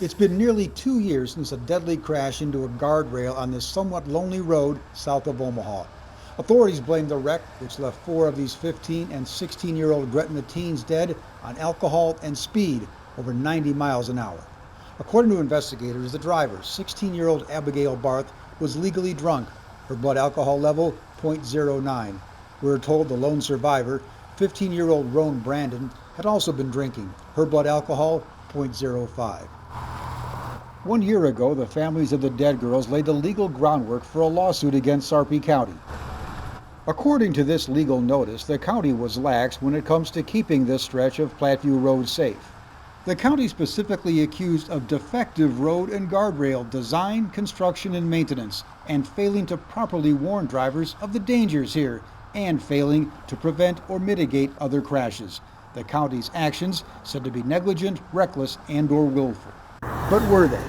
It's been nearly 2 years since a deadly crash into a guardrail on this somewhat lonely road south of Omaha. Authorities blame the wreck, which left four of these 15 and 16-year-old Gretna teens dead, on alcohol and speed over 90 miles an hour. According to investigators, the driver, 16-year-old Abigail Barth, was legally drunk. Her blood alcohol level, .09. We're told the lone survivor, 15-year-old Roan Brandon, had also been drinking. Her blood alcohol, .05. 1 year ago, the families of the dead girls laid the legal groundwork for a lawsuit against Sarpy County. According to this legal notice, the county was lax when it comes to keeping this stretch of Platteview Road safe. The county specifically accused of defective road and guardrail design, construction, and maintenance, and failing to properly warn drivers of the dangers here, and failing to prevent or mitigate other crashes. The county's actions said to be negligent, reckless, and/or willful. But were they?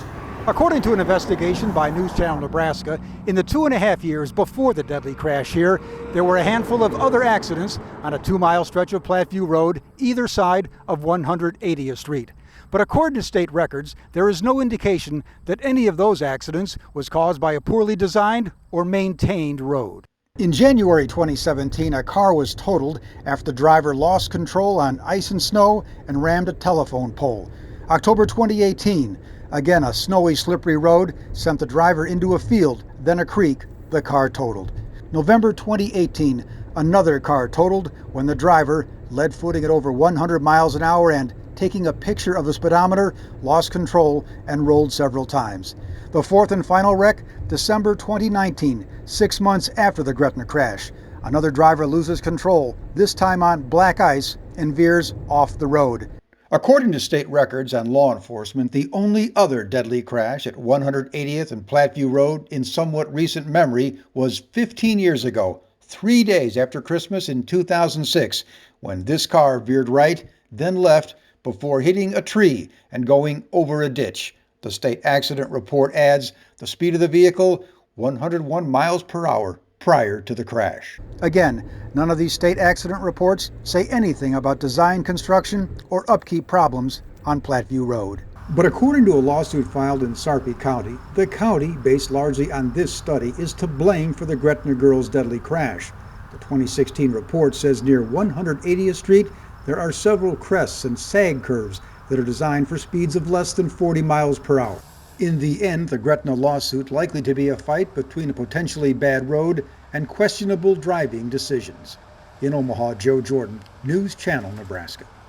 According to an investigation by News Channel Nebraska, in the 2.5 years before the deadly crash here, there were a handful of other accidents on a 2-mile stretch of Platteview Road, either side of 180th Street. But according to state records, there is no indication that any of those accidents was caused by a poorly designed or maintained road. In January 2017, a car was totaled after the driver lost control on ice and snow and rammed a telephone pole. October 2018, again a snowy, slippery road sent the driver into a field, then a creek. The car totaled. November 2018, another car totaled when the driver, lead footing at over 100 miles an hour and taking a picture of the speedometer, lost control and rolled several times. The fourth and final wreck, December 2019, 6 months after the Gretna crash. Another driver loses control, this time on black ice, and veers off the road. According to state records and law enforcement, the only other deadly crash at 180th and Platteview Road in somewhat recent memory was 15 years ago, 3 days after Christmas in 2006, when this car veered right, then left, before hitting a tree and going over a ditch. The state accident report adds the speed of the vehicle, 101 miles per hour prior to the crash. Again, none of these state accident reports say anything about design, construction, or upkeep problems on Platteview Road. But according to a lawsuit filed in Sarpy County, the county, based largely on this study, is to blame for the Gretna girls' deadly crash. The 2016 report says near 180th Street, there are several crests and sag curves that are designed for speeds of less than 40 miles per hour. In the end, the Gretna lawsuit likely to be a fight between a potentially bad road and questionable driving decisions. In Omaha, Joe Jordan, News Channel, Nebraska.